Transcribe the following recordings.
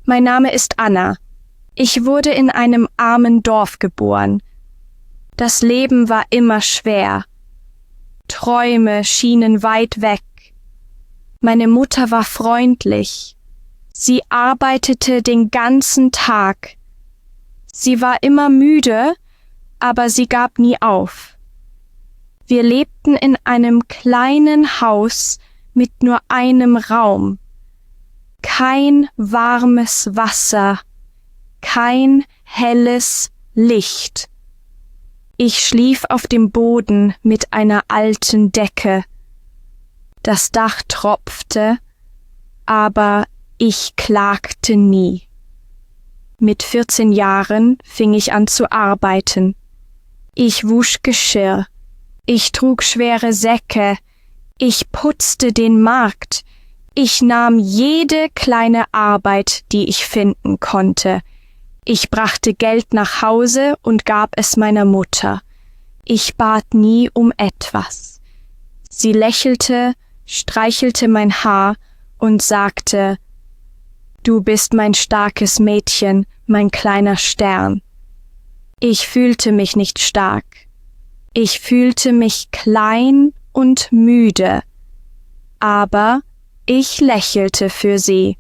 Mein Name ist Anna. Ich wurde in einem armen Dorf geboren. Das Leben war immer schwer. Träume schienen weit weg. Meine Mutter war freundlich. Sie arbeitete den ganzen Tag. Sie war immer müde, aber sie gab nie auf. Wir lebten in einem kleinen Haus mit nur einem Raum. Kein warmes Wasser, kein helles Licht. Ich schlief auf dem Boden mit einer alten Decke. Das Dach tropfte, aber ich klagte nie. Mit 14 Jahren fing ich an zu arbeiten. Ich wusch Geschirr, ich trug schwere Säcke, ich putzte den Markt, ich nahm jede kleine Arbeit, die ich finden konnte. Ich brachte Geld nach Hause und gab es meiner Mutter. Ich bat nie um etwas. Sie lächelte, streichelte mein Haar und sagte: »Du bist mein starkes Mädchen, mein kleiner Stern.« Ich fühlte mich nicht stark. Ich fühlte mich klein und müde. Aber ich lächelte für sie.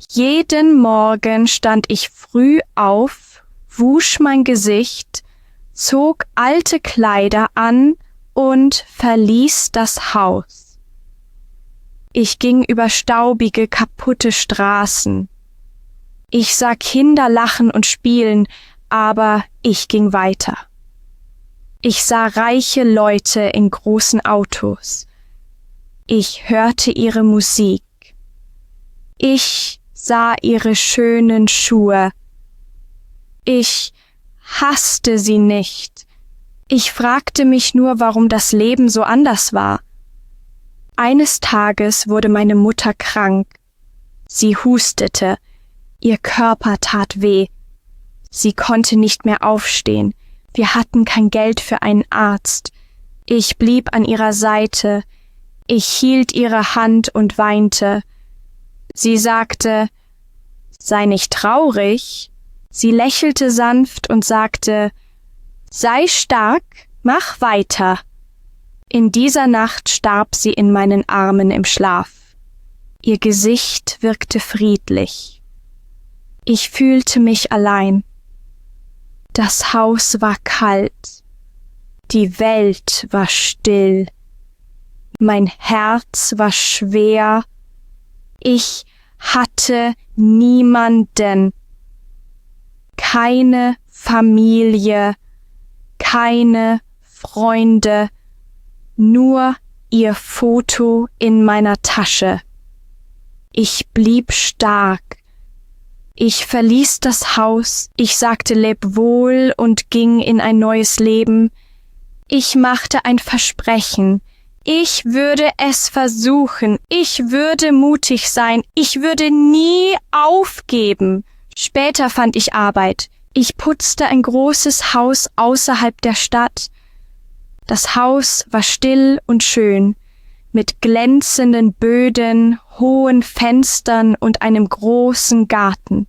Jeden Morgen stand ich früh auf, wusch mein Gesicht, zog alte Kleider an und verließ das Haus. Ich ging über staubige, kaputte Straßen. Ich sah Kinder lachen und spielen, aber ich ging weiter. Ich sah reiche Leute in großen Autos. Ich hörte ihre Musik. Ich sah ihre schönen Schuhe. Ich hasste sie nicht. Ich fragte mich nur, warum das Leben so anders war. Eines Tages wurde meine Mutter krank. Sie hustete. Ihr Körper tat weh. Sie konnte nicht mehr aufstehen. Wir hatten kein Geld für einen Arzt. Ich blieb an ihrer Seite. Ich hielt ihre Hand und weinte. Sie sagte: »Sei nicht traurig.« Sie lächelte sanft und sagte: »Sei stark, mach weiter.« In dieser Nacht starb sie in meinen Armen im Schlaf. Ihr Gesicht wirkte friedlich. Ich fühlte mich allein. Das Haus war kalt. Die Welt war still. Mein Herz war schwer. Ich hatte niemanden. Keine Familie, keine Freunde, nur ihr Foto in meiner Tasche. Ich blieb stark. Ich verließ das Haus, ich sagte Lebwohl und ging in ein neues Leben. Ich machte ein Versprechen. Ich würde es versuchen. Ich würde mutig sein. Ich würde nie aufgeben. Später fand ich Arbeit. Ich putzte ein großes Haus außerhalb der Stadt. Das Haus war still und schön, mit glänzenden Böden, hohen Fenstern und einem großen Garten.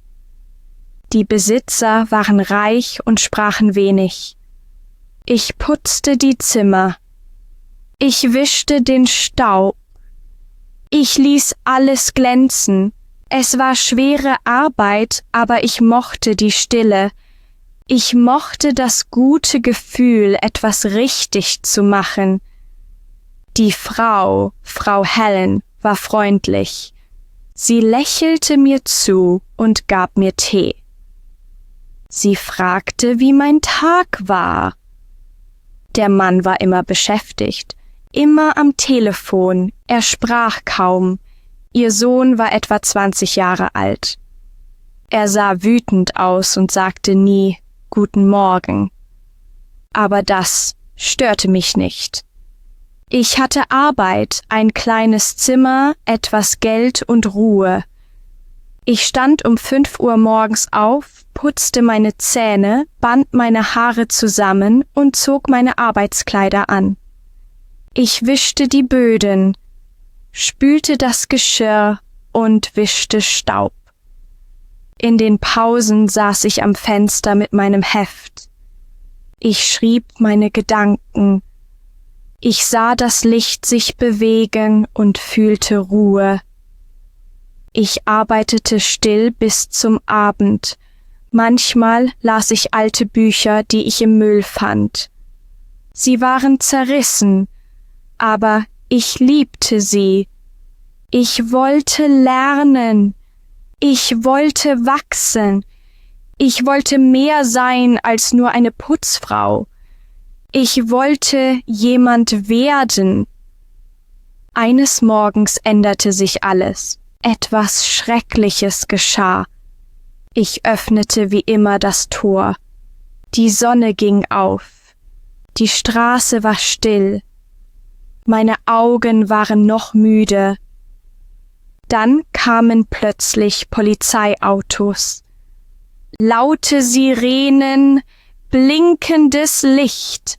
Die Besitzer waren reich und sprachen wenig. Ich putzte die Zimmer. Ich wischte den Staub. Ich ließ alles glänzen. Es war schwere Arbeit, aber ich mochte die Stille. Ich mochte das gute Gefühl, etwas richtig zu machen. Die Frau Helen, war freundlich. Sie lächelte mir zu und gab mir Tee. Sie fragte, wie mein Tag war. Der Mann war immer beschäftigt, immer am Telefon, er sprach kaum. Ihr Sohn war etwa 20 Jahre alt. Er sah wütend aus und sagte nie »Guten Morgen«. Aber das störte mich nicht. Ich hatte Arbeit, ein kleines Zimmer, etwas Geld und Ruhe. Ich stand um 5 Uhr morgens auf, putzte meine Zähne, band meine Haare zusammen und zog meine Arbeitskleider an. Ich wischte die Böden, spülte das Geschirr und wischte Staub. In den Pausen saß ich am Fenster mit meinem Heft. Ich schrieb meine Gedanken. Ich sah das Licht sich bewegen und fühlte Ruhe. Ich arbeitete still bis zum Abend. Manchmal las ich alte Bücher, die ich im Müll fand. Sie waren zerrissen, aber ich liebte sie. Ich wollte lernen. Ich wollte wachsen. Ich wollte mehr sein als nur eine Putzfrau. Ich wollte jemand werden. Eines Morgens änderte sich alles. Etwas Schreckliches geschah. Ich öffnete wie immer das Tor. Die Sonne ging auf. Die Straße war still. Meine Augen waren noch müde. Dann kamen plötzlich Polizeiautos. Laute Sirenen, blinkendes Licht.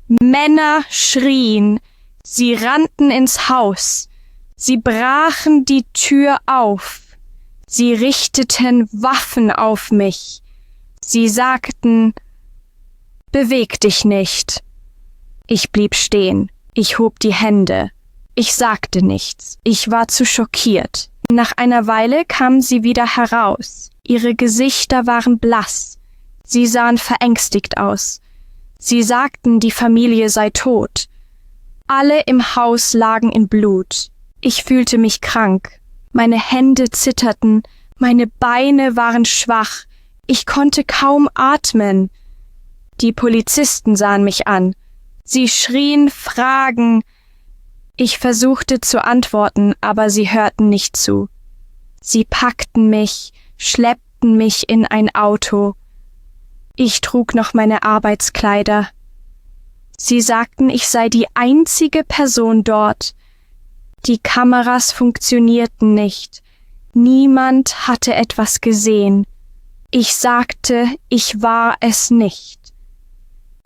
Männer schrien. Sie rannten ins Haus. Sie brachen die Tür auf. Sie richteten Waffen auf mich. Sie sagten, »Beweg dich nicht.« Ich blieb stehen. Ich hob die Hände. Ich sagte nichts. Ich war zu schockiert. Nach einer Weile kamen sie wieder heraus. Ihre Gesichter waren blass. Sie sahen verängstigt aus. Sie sagten, die Familie sei tot. Alle im Haus lagen in Blut. Ich fühlte mich krank. Meine Hände zitterten, meine Beine waren schwach. Ich konnte kaum atmen. Die Polizisten sahen mich an. Sie schrien Fragen. Ich versuchte zu antworten, aber sie hörten nicht zu. Sie packten mich, schleppten mich in ein Auto. Ich trug noch meine Arbeitskleider. Sie sagten, ich sei die einzige Person dort. Die Kameras funktionierten nicht. Niemand hatte etwas gesehen. Ich sagte, ich war es nicht.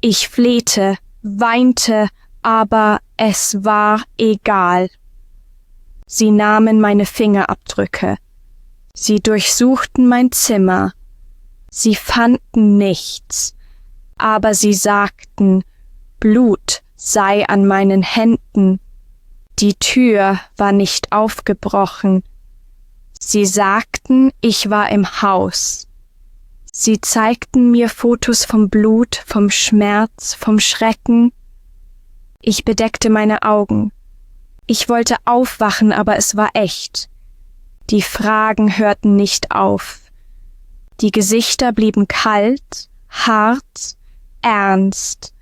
Ich flehte, weinte, aber es war egal. Sie nahmen meine Fingerabdrücke. Sie durchsuchten mein Zimmer. Sie fanden nichts, aber sie sagten, Blut sei an meinen Händen. Die Tür war nicht aufgebrochen. Sie sagten, ich war im Haus. Sie zeigten mir Fotos vom Blut, vom Schmerz, vom Schrecken. Ich bedeckte meine Augen. Ich wollte aufwachen, aber es war echt. Die Fragen hörten nicht auf. Die Gesichter blieben kalt, hart, ernst.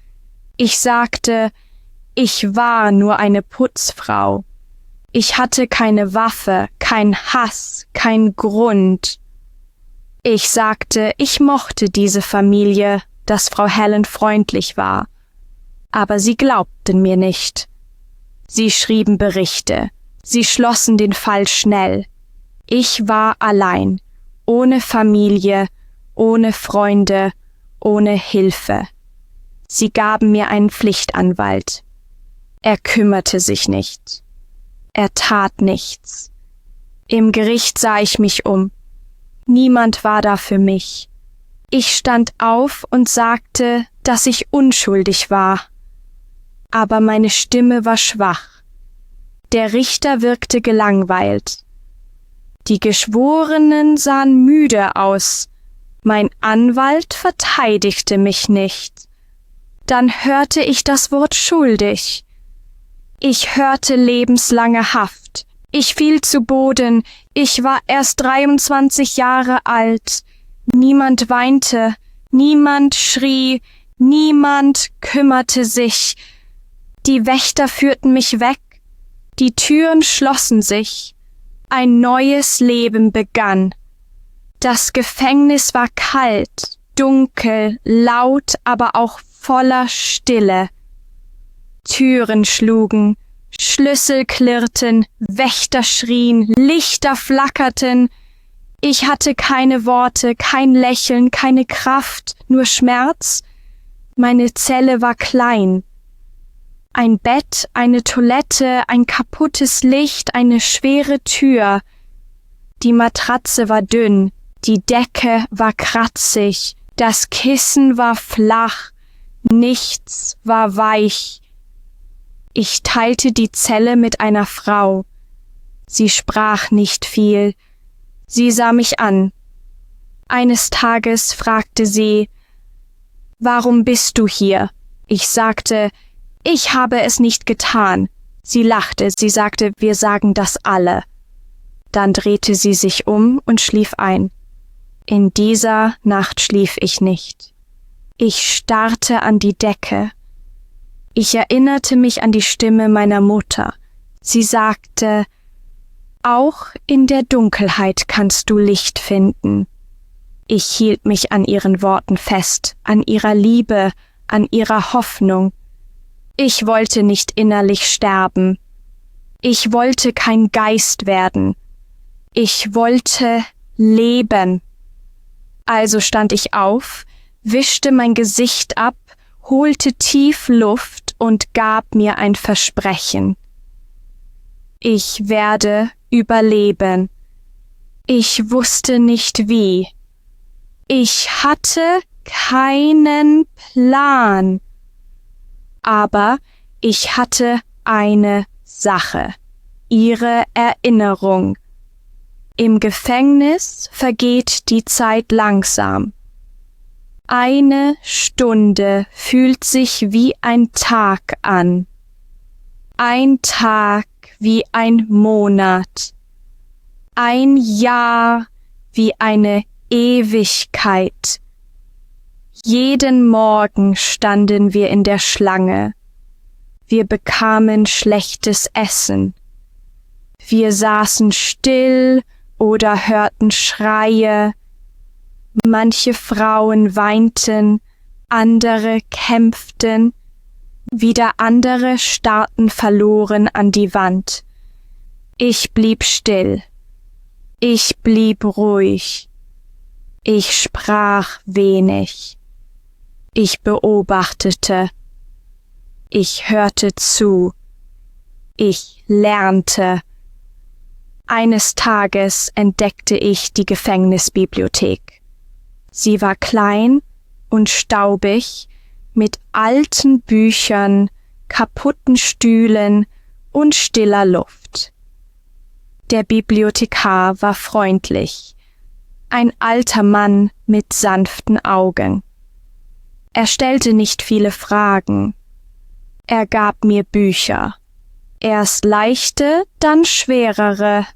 Ich sagte, ich war nur eine Putzfrau. Ich hatte keine Waffe, kein Hass, kein Grund. Ich sagte, ich mochte diese Familie, dass Frau Helen freundlich war. Aber sie glaubten mir nicht. Sie schrieben Berichte. Sie schlossen den Fall schnell. Ich war allein, ohne Familie, ohne Freunde, ohne Hilfe. Sie gaben mir einen Pflichtanwalt. Er kümmerte sich nicht. Er tat nichts. Im Gericht sah ich mich um. Niemand war da für mich. Ich stand auf und sagte, dass ich unschuldig war. Aber meine Stimme war schwach. Der Richter wirkte gelangweilt. Die Geschworenen sahen müde aus. Mein Anwalt verteidigte mich nicht. Dann hörte ich das Wort schuldig. Ich hörte lebenslange Haft. Ich fiel zu Boden. Ich war erst 23 Jahre alt. Niemand weinte. Niemand schrie. Niemand kümmerte sich. Die Wächter führten mich weg. Die Türen schlossen sich. Ein neues Leben begann. Das Gefängnis war kalt, dunkel, laut, aber auch voller Stille. Türen schlugen, Schlüssel klirrten, Wächter schrien, Lichter flackerten. Ich hatte keine Worte, kein Lächeln, keine Kraft, nur Schmerz. Meine Zelle war klein. Ein Bett, eine Toilette, ein kaputtes Licht, eine schwere Tür. Die Matratze war dünn, Die Decke war kratzig, das Kissen war flach, nichts war weich. Ich teilte die Zelle mit einer Frau. Sie sprach nicht viel. Sie sah mich an. Eines Tages fragte sie, »Warum bist du hier?« Ich sagte, »Ich habe es nicht getan.« Sie lachte, sie sagte, »Wir sagen das alle.« Dann drehte sie sich um und schlief ein. In dieser Nacht schlief ich nicht. Ich starrte an die Decke. Ich erinnerte mich an die Stimme meiner Mutter. Sie sagte, »Auch in der Dunkelheit kannst du Licht finden.« Ich hielt mich an ihren Worten fest, an ihrer Liebe, an ihrer Hoffnung. Ich wollte nicht innerlich sterben. Ich wollte kein Geist werden. Ich wollte leben. Also stand ich auf, wischte mein Gesicht ab, holte tief Luft und gab mir ein Versprechen. Ich werde überleben. Ich wusste nicht wie. Ich hatte keinen Plan. Aber ich hatte eine Sache, ihre Erinnerung. Im Gefängnis vergeht die Zeit langsam. Eine Stunde fühlt sich wie ein Tag an. Ein Tag wie ein Monat. Ein Jahr wie eine Ewigkeit. Jeden Morgen standen wir in der Schlange. Wir bekamen schlechtes Essen. Wir saßen still oder hörten Schreie. Manche Frauen weinten, andere kämpften, wieder andere starrten verloren an die Wand. Ich blieb still. Ich blieb ruhig. Ich sprach wenig. Ich beobachtete. Ich hörte zu. Ich lernte. Eines Tages entdeckte ich die Gefängnisbibliothek. Sie war klein und staubig, mit alten Büchern, kaputten Stühlen und stiller Luft. Der Bibliothekar war freundlich, ein alter Mann mit sanften Augen. Er stellte nicht viele Fragen. Er gab mir Bücher. Erst leichte, dann schwerere.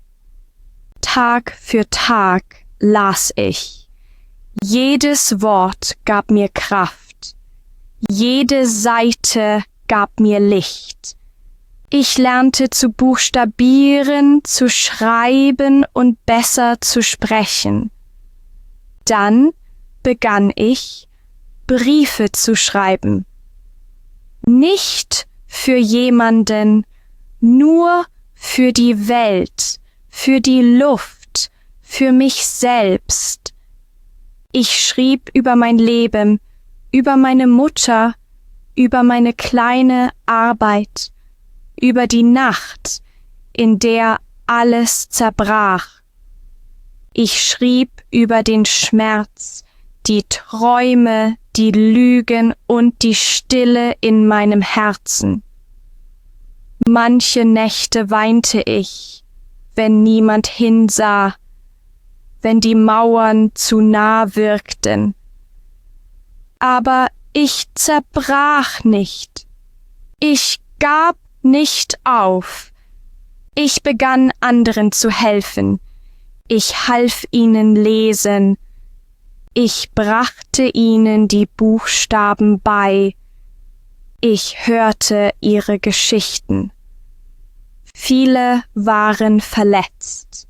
Tag für Tag las ich. Jedes Wort gab mir Kraft. Jede Seite gab mir Licht. Ich lernte zu buchstabieren, zu schreiben und besser zu sprechen. Dann begann ich, Briefe zu schreiben. Nicht für jemanden, nur für die Welt, für die Luft, für mich selbst. Ich schrieb über mein Leben, über meine Mutter, über meine kleine Arbeit, über die Nacht, in der alles zerbrach. Ich schrieb über den Schmerz, die Träume, die Lügen und die Stille in meinem Herzen. Manche Nächte weinte ich, wenn niemand hinsah, wenn die Mauern zu nah wirkten. Aber ich zerbrach nicht. Ich gab nicht auf. Ich begann anderen zu helfen. Ich half ihnen lesen. Ich brachte ihnen die Buchstaben bei. Ich hörte ihre Geschichten. Viele waren verletzt.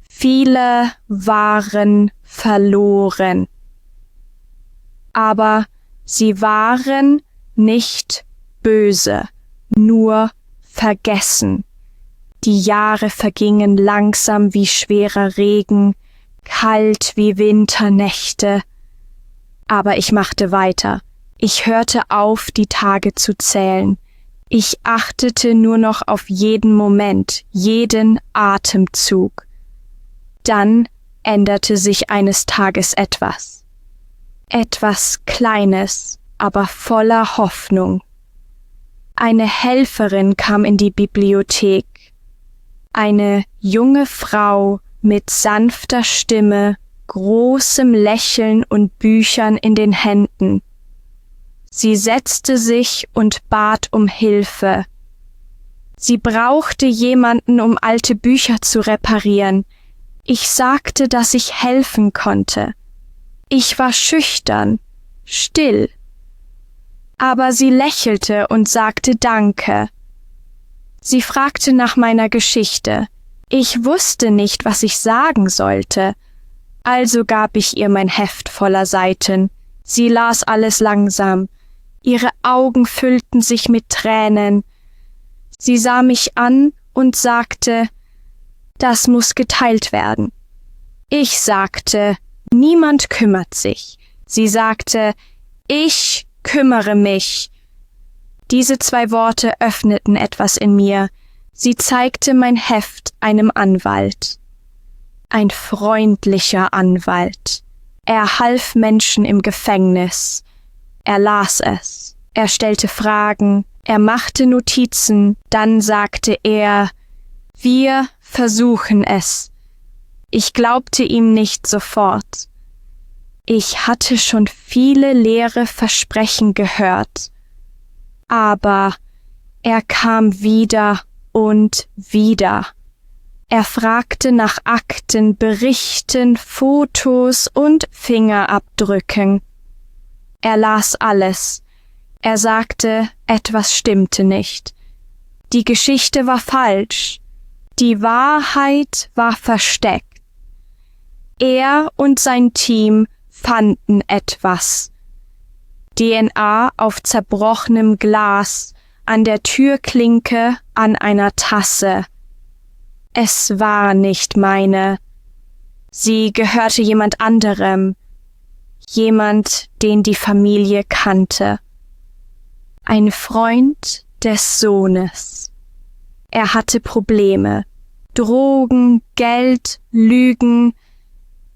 Viele waren verloren. Aber sie waren nicht böse, nur vergessen. Die Jahre vergingen langsam wie schwerer Regen, kalt wie Winternächte. Aber ich machte weiter. Ich hörte auf, die Tage zu zählen. Ich achtete nur noch auf jeden Moment, jeden Atemzug. Dann änderte sich eines Tages etwas. Etwas Kleines, aber voller Hoffnung. Eine Helferin kam in die Bibliothek. Eine junge Frau mit sanfter Stimme, großem Lächeln und Büchern in den Händen. Sie setzte sich und bat um Hilfe. Sie brauchte jemanden, um alte Bücher zu reparieren. Ich sagte, dass ich helfen konnte. Ich war schüchtern, still. Aber sie lächelte und sagte Danke. Sie fragte nach meiner Geschichte. Ich wusste nicht, was ich sagen sollte. Also gab ich ihr mein Heft voller Seiten. Sie las alles langsam. Ihre Augen füllten sich mit Tränen. Sie sah mich an und sagte, das muss geteilt werden. Ich sagte, niemand kümmert sich. Sie sagte, ich kümmere mich. Diese 2 Worte öffneten etwas in mir. Sie zeigte mein Heft einem Anwalt. Ein freundlicher Anwalt. Er half Menschen im Gefängnis. Er las es. Er stellte Fragen. Er machte Notizen. Dann sagte er, wir versuchen es. Ich glaubte ihm nicht sofort. Ich hatte schon viele leere Versprechen gehört. Aber er kam wieder und wieder. Er fragte nach Akten, Berichten, Fotos und Fingerabdrücken. Er las alles. Er sagte, etwas stimmte nicht. Die Geschichte war falsch. Die Wahrheit war versteckt. Er und sein Team fanden etwas. DNA auf zerbrochenem Glas, an der Türklinke, an einer Tasse. Es war nicht meine. Sie gehörte jemand anderem. Jemand, den die Familie kannte. Ein Freund des Sohnes. Er hatte Probleme. Drogen, Geld, Lügen.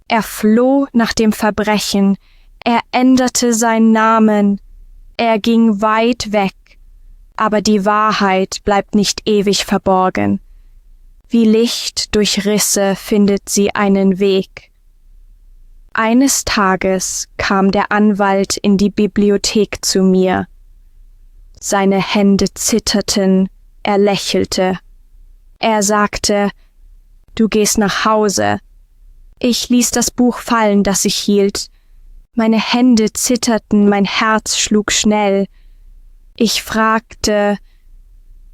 Er floh nach dem Verbrechen. Er änderte seinen Namen. Er ging weit weg. Aber die Wahrheit bleibt nicht ewig verborgen. Wie Licht durch Risse findet sie einen Weg. Eines Tages kam der Anwalt in die Bibliothek zu mir. Seine Hände zitterten, er lächelte. Er sagte, du gehst nach Hause. Ich ließ das Buch fallen, das ich hielt. Meine Hände zitterten, mein Herz schlug schnell. Ich fragte,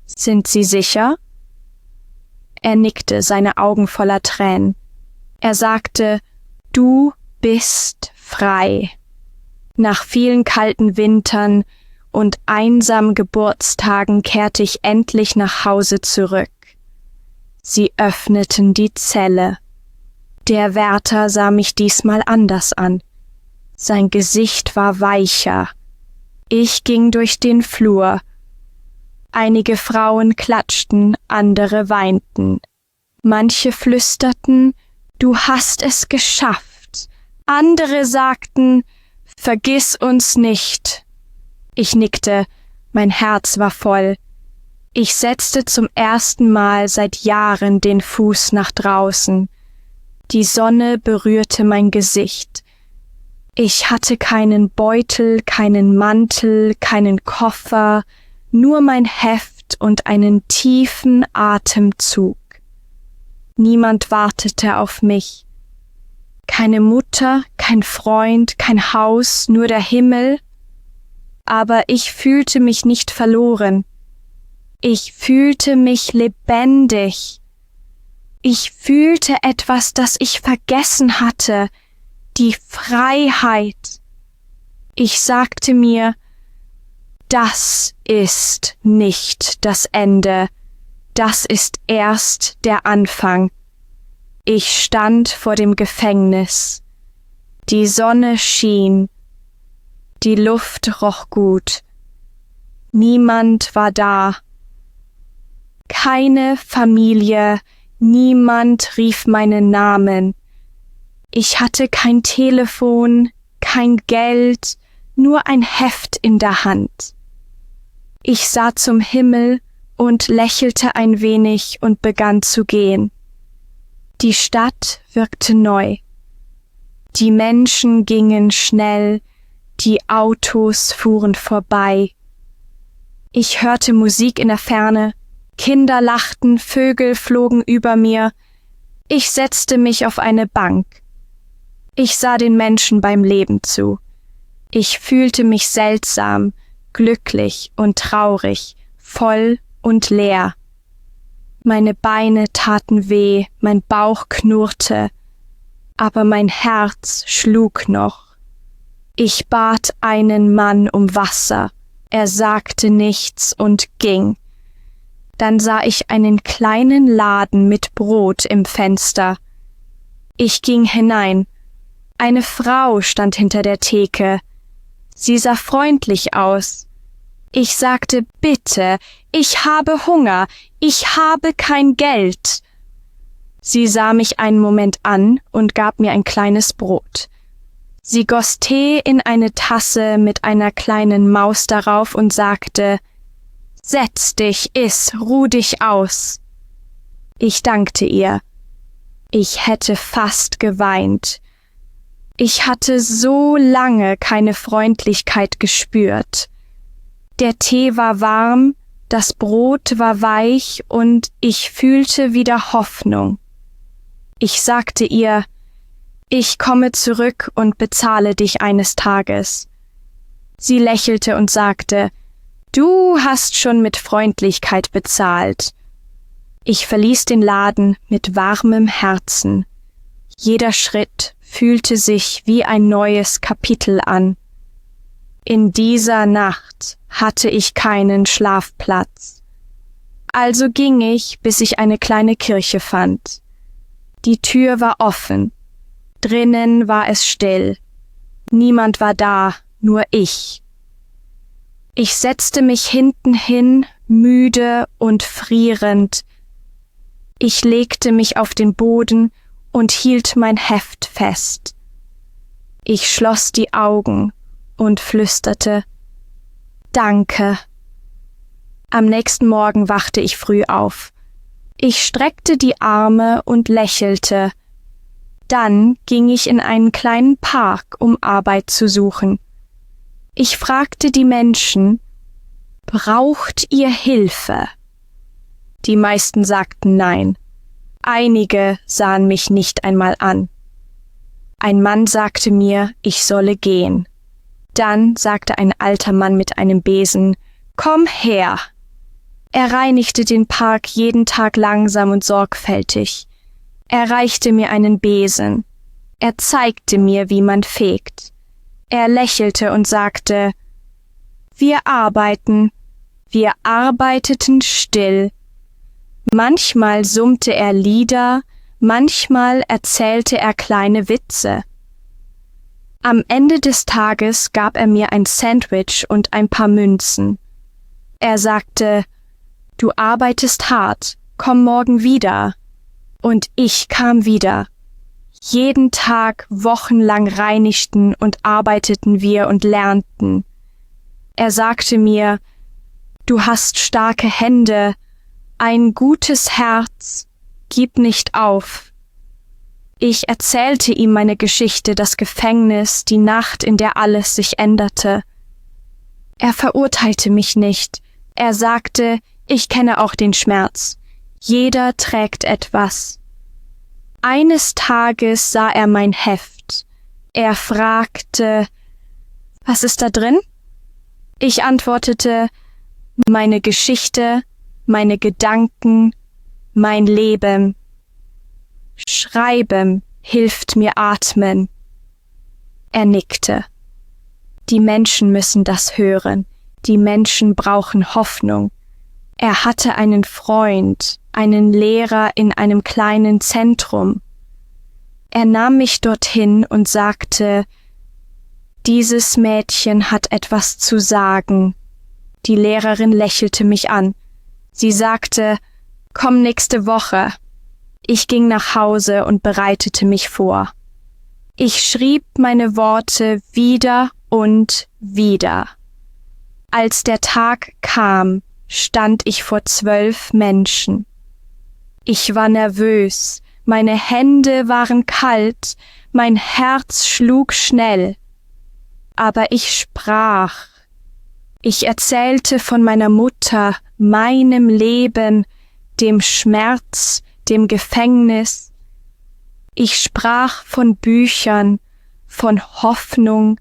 sind Sie sicher? Er nickte, seine Augen voller Tränen. Er sagte, du bist frei. Nach vielen kalten Wintern und einsamen Geburtstagen kehrte ich endlich nach Hause zurück. Sie öffneten die Zelle. Der Wärter sah mich diesmal anders an. Sein Gesicht war weicher. Ich ging durch den Flur. Einige Frauen klatschten, andere weinten. Manche flüsterten, du hast es geschafft. Andere sagten, vergiss uns nicht. Ich nickte, mein Herz war voll. Ich setzte zum ersten Mal seit Jahren den Fuß nach draußen. Die Sonne berührte mein Gesicht. Ich hatte keinen Beutel, keinen Mantel, keinen Koffer, nur mein Heft und einen tiefen Atemzug. Niemand wartete auf mich. Keine Mutter, kein Freund, kein Haus, nur der Himmel. Aber ich fühlte mich nicht verloren. Ich fühlte mich lebendig. Ich fühlte etwas, das ich vergessen hatte, die Freiheit. Ich sagte mir, das ist nicht das Ende, das ist erst der Anfang. Ich stand vor dem Gefängnis. Die Sonne schien. Die Luft roch gut. Niemand war da. Keine Familie, niemand rief meinen Namen. Ich hatte kein Telefon, kein Geld, nur ein Heft in der Hand. Ich sah zum Himmel und lächelte ein wenig und begann zu gehen. Die Stadt wirkte neu. Die Menschen gingen schnell, die Autos fuhren vorbei. Ich hörte Musik in der Ferne, Kinder lachten, Vögel flogen über mir. Ich setzte mich auf eine Bank. Ich sah den Menschen beim Leben zu. Ich fühlte mich seltsam, glücklich und traurig, voll und leer. Meine Beine taten weh, mein Bauch knurrte, aber mein Herz schlug noch. Ich bat einen Mann um Wasser, er sagte nichts und ging. Dann sah ich einen kleinen Laden mit Brot im Fenster. Ich ging hinein. Eine Frau stand hinter der Theke. Sie sah freundlich aus. Ich sagte, bitte, ich habe Hunger, ich habe kein Geld. Sie sah mich einen Moment an und gab mir ein kleines Brot. Sie goss Tee in eine Tasse mit einer kleinen Maus darauf und sagte, setz dich, iss, ruh dich aus. Ich dankte ihr. Ich hätte fast geweint. Ich hatte so lange keine Freundlichkeit gespürt. Der Tee war warm, das Brot war weich und ich fühlte wieder Hoffnung. Ich sagte ihr, ich komme zurück und bezahle dich eines Tages. Sie lächelte und sagte, du hast schon mit Freundlichkeit bezahlt. Ich verließ den Laden mit warmem Herzen. Jeder Schritt fühlte sich wie ein neues Kapitel an. In dieser Nacht hatte ich keinen Schlafplatz. Also ging ich, bis ich eine kleine Kirche fand. Die Tür war offen. Drinnen war es still. Niemand war da, nur ich. Ich setzte mich hinten hin, müde und frierend. Ich legte mich auf den Boden und hielt mein Heft fest. Ich schloss die Augen und flüsterte, Danke. Am nächsten Morgen wachte ich früh auf. Ich streckte die Arme und lächelte. Dann ging ich in einen kleinen Park, um Arbeit zu suchen. Ich fragte die Menschen, braucht ihr Hilfe? Die meisten sagten nein. Einige sahen mich nicht einmal an. Ein Mann sagte mir, ich solle gehen. Dann sagte ein alter Mann mit einem Besen, komm her. Er reinigte den Park jeden Tag langsam und sorgfältig. Er reichte mir einen Besen. Er zeigte mir, wie man fegt. Er lächelte und sagte, wir arbeiten. Wir arbeiteten still. Manchmal summte er Lieder, manchmal erzählte er kleine Witze. Am Ende des Tages gab er mir ein Sandwich und ein paar Münzen. Er sagte, du arbeitest hart, komm morgen wieder. Und ich kam wieder. Jeden Tag wochenlang reinigten und arbeiteten wir und lernten. Er sagte mir, du hast starke Hände, ein gutes Herz, gib nicht auf. Ich erzählte ihm meine Geschichte, das Gefängnis, die Nacht, in der alles sich änderte. Er verurteilte mich nicht. Er sagte, ich kenne auch den Schmerz. Jeder trägt etwas. Eines Tages sah er mein Heft. Er fragte, was ist da drin? Ich antwortete, meine Geschichte, meine Gedanken, mein Leben. Schreiben hilft mir atmen. Er nickte. Die Menschen müssen das hören. Die Menschen brauchen Hoffnung. Er hatte einen Freund, einen Lehrer in einem kleinen Zentrum. Er nahm mich dorthin und sagte, dieses Mädchen hat etwas zu sagen. Die Lehrerin lächelte mich an. Sie sagte, komm nächste Woche. Ich ging nach Hause und bereitete mich vor. Ich schrieb meine Worte wieder und wieder. Als der Tag kam, stand ich vor 12 Menschen. Ich war nervös, meine Hände waren kalt, mein Herz schlug schnell. Aber ich sprach. Ich erzählte von meiner Mutter, meinem Leben, dem Schmerz, dem Gefängnis. Ich sprach von Büchern, von Hoffnung,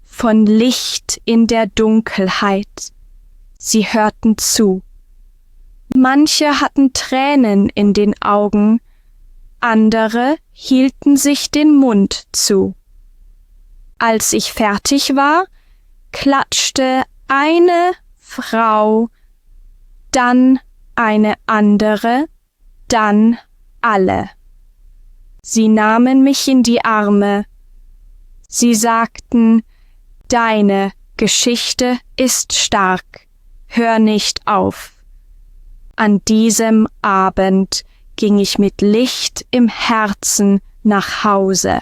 von Licht in der Dunkelheit. Sie hörten zu. Manche hatten Tränen in den Augen, andere hielten sich den Mund zu. Als ich fertig war, klatschte eine Frau, dann eine andere, dann alle. Sie nahmen mich in die Arme. Sie sagten, deine Geschichte ist stark, hör nicht auf. An diesem Abend ging ich mit Licht im Herzen nach Hause.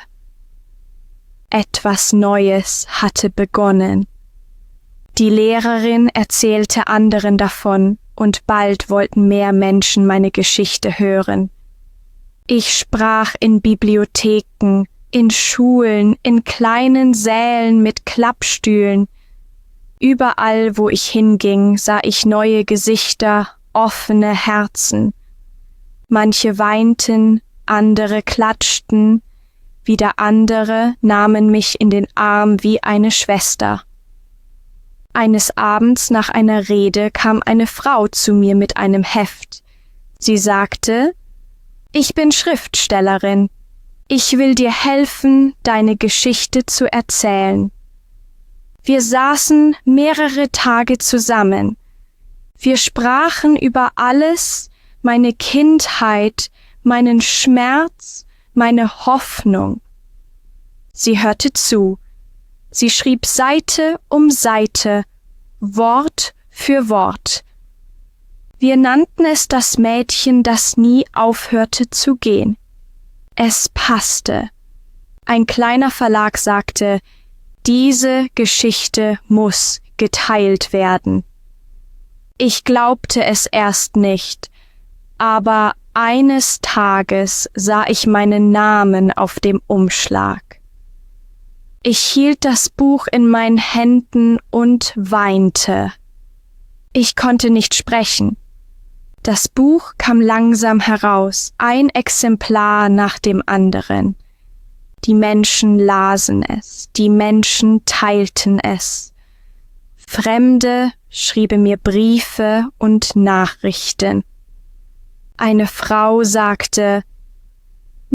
Etwas Neues hatte begonnen. Die Lehrerin erzählte anderen davon, und bald wollten mehr Menschen meine Geschichte hören. Ich sprach in Bibliotheken, in Schulen, in kleinen Sälen mit Klappstühlen. Überall, wo ich hinging, sah ich neue Gesichter, offene Herzen. Manche weinten, andere klatschten, wieder andere nahmen mich in den Arm wie eine Schwester. Eines Abends nach einer Rede kam eine Frau zu mir mit einem Heft. Sie sagte, ich bin Schriftstellerin. Ich will dir helfen, deine Geschichte zu erzählen. Wir saßen mehrere Tage zusammen. Wir sprachen über alles, meine Kindheit, meinen Schmerz, meine Hoffnung. Sie hörte zu. Sie schrieb Seite um Seite, Wort für Wort. Wir nannten es das Mädchen, das nie aufhörte zu gehen. Es passte. Ein kleiner Verlag sagte, diese Geschichte muss geteilt werden. Ich glaubte es erst nicht, aber eines Tages sah ich meinen Namen auf dem Umschlag. Ich hielt das Buch in meinen Händen und weinte. Ich konnte nicht sprechen. Das Buch kam langsam heraus, ein Exemplar nach dem anderen. Die Menschen lasen es, die Menschen teilten es. Fremde schrieben mir Briefe und Nachrichten. Eine Frau sagte,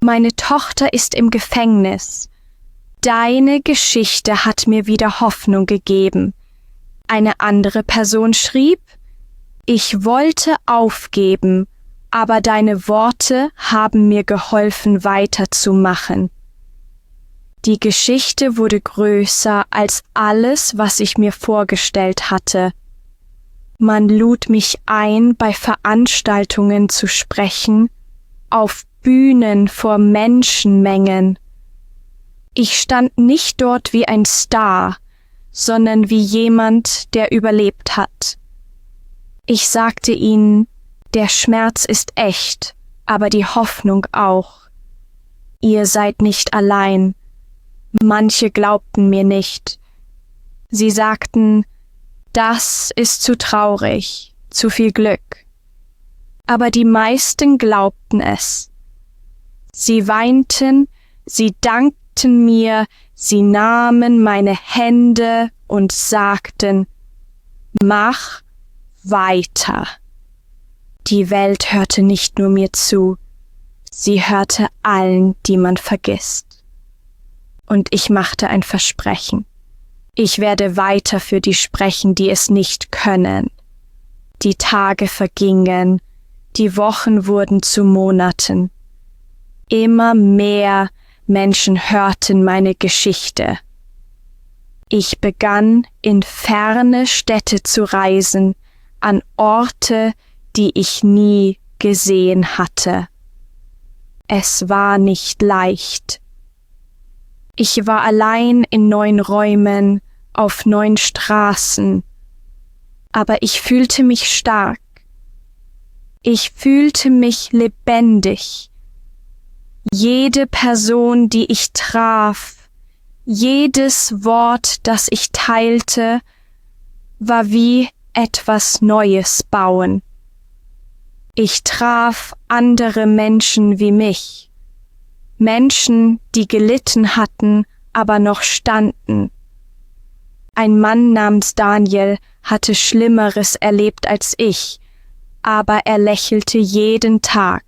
meine Tochter ist im Gefängnis. Deine Geschichte hat mir wieder Hoffnung gegeben. Eine andere Person schrieb, ich wollte aufgeben, aber deine Worte haben mir geholfen, weiterzumachen. Die Geschichte wurde größer als alles, was ich mir vorgestellt hatte. Man lud mich ein, bei Veranstaltungen zu sprechen, auf Bühnen vor Menschenmengen. Ich stand nicht dort wie ein Star, sondern wie jemand, der überlebt hat. Ich sagte ihnen, der Schmerz ist echt, aber die Hoffnung auch. Ihr seid nicht allein. Manche glaubten mir nicht. Sie sagten, das ist zu traurig, zu viel Glück. Aber die meisten glaubten es. Sie weinten, sie dankten mir, sie nahmen meine Hände und sagten, mach weiter. Die Welt hörte nicht nur mir zu, sie hörte allen, die man vergisst. Und ich machte ein Versprechen. Ich werde weiter für die sprechen, die es nicht können. Die Tage vergingen, die Wochen wurden zu Monaten. Immer mehr Menschen hörten meine Geschichte. Ich begann, in ferne Städte zu reisen, an Orte, die ich nie gesehen hatte. Es war nicht leicht. Ich war allein in neuen Räumen, auf neuen Straßen, aber ich fühlte mich stark. Ich fühlte mich lebendig. Jede Person, die ich traf, jedes Wort, das ich teilte, war wie etwas Neues bauen. Ich traf andere Menschen wie mich, Menschen, die gelitten hatten, aber noch standen. Ein Mann namens Daniel hatte Schlimmeres erlebt als ich, aber er lächelte jeden Tag.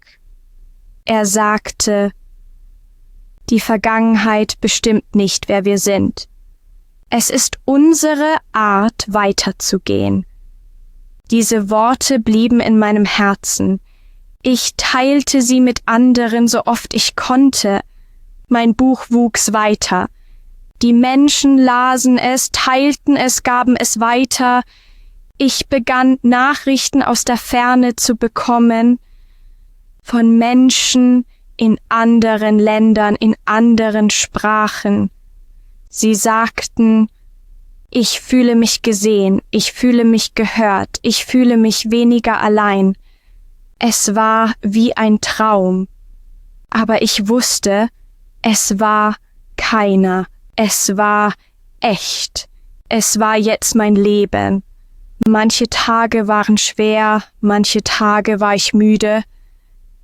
Er sagte, die Vergangenheit bestimmt nicht, wer wir sind. Es ist unsere Art, weiterzugehen. Diese Worte blieben in meinem Herzen. Ich teilte sie mit anderen, so oft ich konnte. Mein Buch wuchs weiter. Die Menschen lasen es, teilten es, gaben es weiter. Ich begann Nachrichten aus der Ferne zu bekommen von Menschen in anderen Ländern, in anderen Sprachen. Sie sagten, ich fühle mich gesehen, ich fühle mich gehört, ich fühle mich weniger allein. Es war wie ein Traum, aber ich wusste, es war keiner, es war echt, es war jetzt mein Leben. Manche Tage waren schwer, manche Tage war ich müde.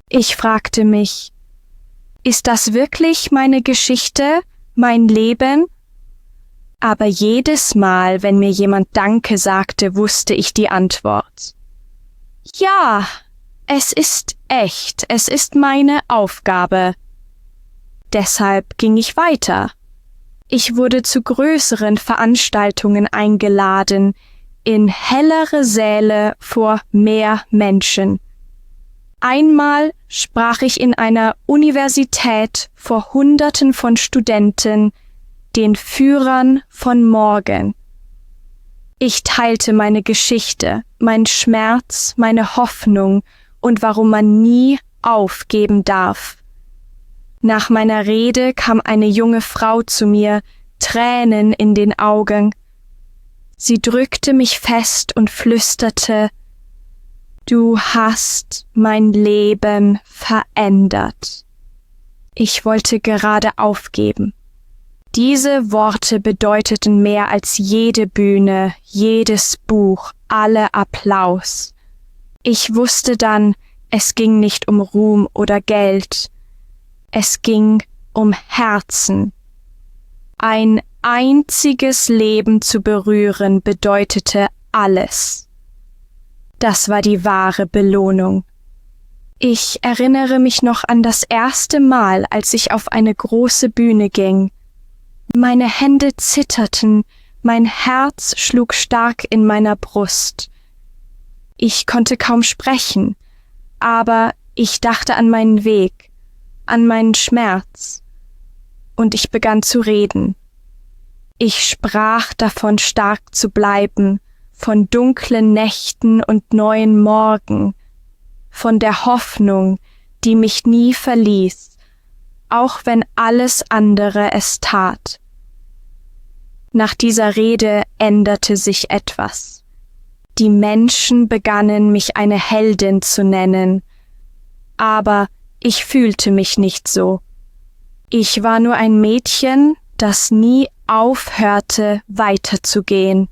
Ich fragte mich, ist das wirklich meine Geschichte, mein Leben? Aber jedes Mal, wenn mir jemand Danke sagte, wusste ich die Antwort. Ja, es ist echt, es ist meine Aufgabe. Deshalb ging ich weiter. Ich wurde zu größeren Veranstaltungen eingeladen, in hellere Säle vor mehr Menschen. Einmal sprach ich in einer Universität vor Hunderten von Studenten, den Führern von morgen. Ich teilte meine Geschichte, mein Schmerz, meine Hoffnung und warum man nie aufgeben darf. Nach meiner Rede kam eine junge Frau zu mir, Tränen in den Augen. Sie drückte mich fest und flüsterte, du hast mein Leben verändert. Ich wollte gerade aufgeben. Diese Worte bedeuteten mehr als jede Bühne, jedes Buch, alle Applaus. Ich wusste dann, es ging nicht um Ruhm oder Geld. Es ging um Herzen. Ein einziges Leben zu berühren bedeutete alles. Das war die wahre Belohnung. Ich erinnere mich noch an das erste Mal, als ich auf eine große Bühne ging. Meine Hände zitterten, mein Herz schlug stark in meiner Brust. Ich konnte kaum sprechen, aber ich dachte an meinen Weg, an meinen Schmerz, und ich begann zu reden. Ich sprach davon, stark zu bleiben, von dunklen Nächten und neuen Morgen, von der Hoffnung, die mich nie verließ, auch wenn alles andere es tat. Nach dieser Rede änderte sich etwas. Die Menschen begannen, mich eine Heldin zu nennen, aber ich fühlte mich nicht so. Ich war nur ein Mädchen, das nie aufhörte, weiterzugehen.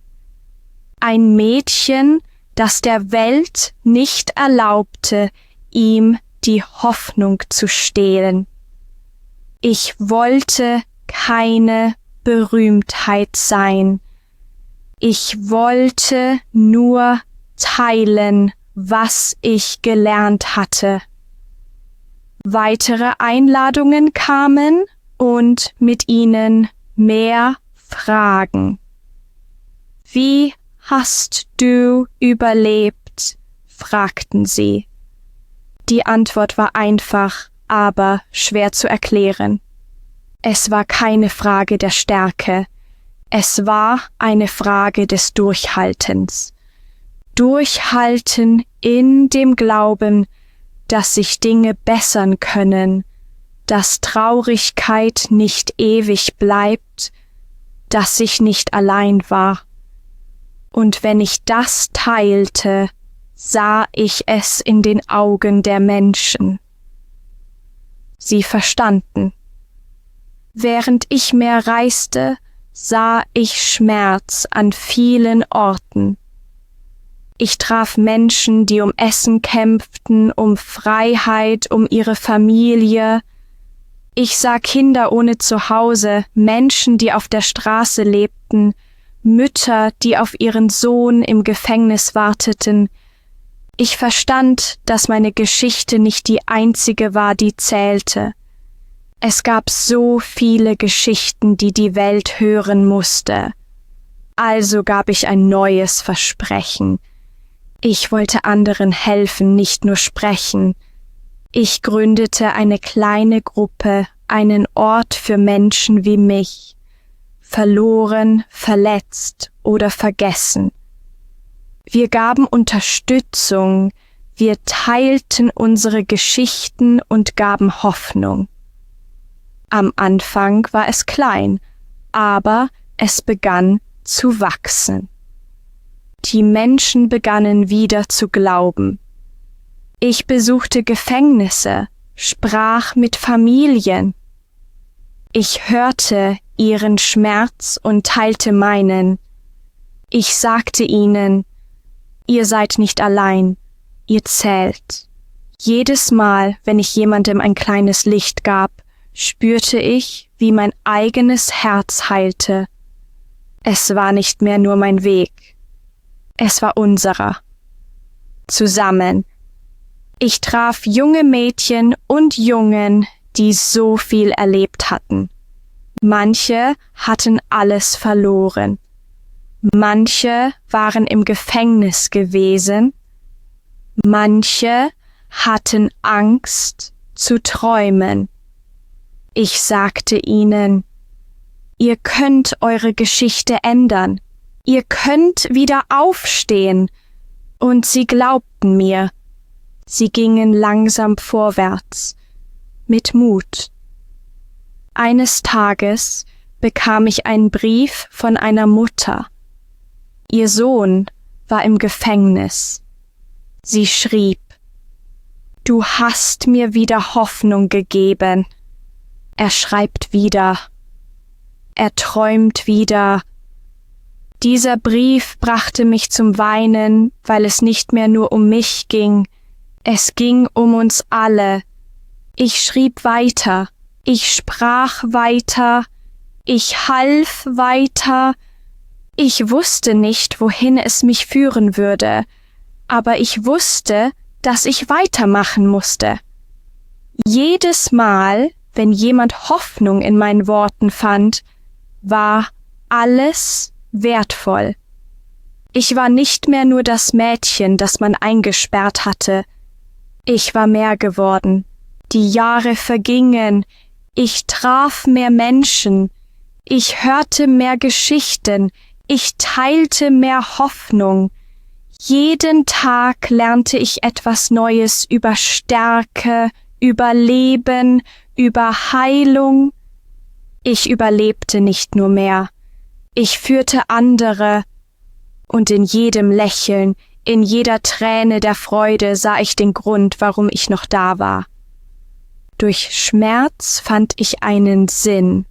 Ein Mädchen, das der Welt nicht erlaubte, ihm die Hoffnung zu stehlen. Ich wollte keine Berühmtheit sein. Ich wollte nur teilen, was ich gelernt hatte. Weitere Einladungen kamen und mit ihnen mehr Fragen. Wie hast du überlebt? Fragten sie. Die Antwort war einfach, aber schwer zu erklären. Es war keine Frage der Stärke. Es war eine Frage des Durchhaltens. Durchhalten in dem Glauben, dass sich Dinge bessern können, dass Traurigkeit nicht ewig bleibt, dass ich nicht allein war. Und wenn ich das teilte, sah ich es in den Augen der Menschen. Sie verstanden. Während ich mehr reiste, sah ich Schmerz an vielen Orten. Ich traf Menschen, die um Essen kämpften, um Freiheit, um ihre Familie. Ich sah Kinder ohne Zuhause, Menschen, die auf der Straße lebten, Mütter, die auf ihren Sohn im Gefängnis warteten. Ich verstand, dass meine Geschichte nicht die einzige war, die zählte. Es gab so viele Geschichten, die die Welt hören musste. Also gab ich ein neues Versprechen. Ich wollte anderen helfen, nicht nur sprechen. Ich gründete eine kleine Gruppe, einen Ort für Menschen wie mich, verloren, verletzt oder vergessen. Wir gaben Unterstützung, wir teilten unsere Geschichten und gaben Hoffnung. Am Anfang war es klein, aber es begann zu wachsen. Die Menschen begannen wieder zu glauben. Ich besuchte Gefängnisse, sprach mit Familien. Ich hörte ihren Schmerz und teilte meinen. Ich sagte ihnen, ihr seid nicht allein, ihr zählt. Jedes Mal, wenn ich jemandem ein kleines Licht gab, spürte ich, wie mein eigenes Herz heilte. Es war nicht mehr nur mein Weg. Es war unserer. Zusammen. Ich traf junge Mädchen und Jungen, die so viel erlebt hatten. Manche hatten alles verloren. Manche waren im Gefängnis gewesen. Manche hatten Angst zu träumen. Ich sagte ihnen, ihr könnt eure Geschichte ändern. Ihr könnt wieder aufstehen. Und sie glaubten mir. Sie gingen langsam vorwärts, mit Mut. Eines Tages bekam ich einen Brief von einer Mutter. Ihr Sohn war im Gefängnis. Sie schrieb, Du hast mir wieder Hoffnung gegeben. Er schreibt wieder. Er träumt wieder. Dieser Brief brachte mich zum Weinen, weil es nicht mehr nur um mich ging. Es ging um uns alle. Ich schrieb weiter. Ich sprach weiter. Ich half weiter. Ich wusste nicht, wohin es mich führen würde, aber ich wusste, dass ich weitermachen musste. Jedes Mal, wenn jemand Hoffnung in meinen Worten fand, war alles wertvoll. Ich war nicht mehr nur das Mädchen, das man eingesperrt hatte. Ich war mehr geworden. Die Jahre vergingen. Ich traf mehr Menschen. Ich hörte mehr Geschichten. Ich teilte mehr Hoffnung. Jeden Tag lernte ich etwas Neues über Stärke, über Leben, über Heilung. Ich überlebte nicht nur mehr. Ich führte andere. Und in jedem Lächeln, in jeder Träne der Freude sah ich den Grund, warum ich noch da war. Durch Schmerz fand ich einen Sinn.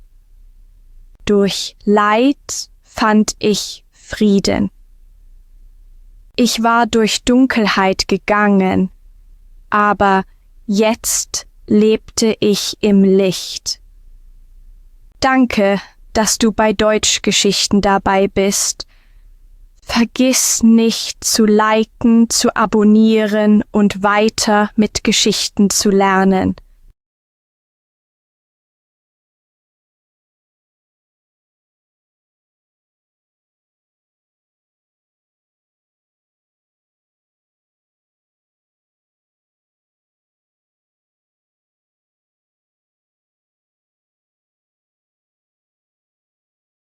Durch Leid fand ich Frieden. Ich war durch Dunkelheit gegangen, aber jetzt lebte ich im Licht. Danke, dass du bei Deutschgeschichten dabei bist. Vergiss nicht zu liken, zu abonnieren und weiter mit Geschichten zu lernen.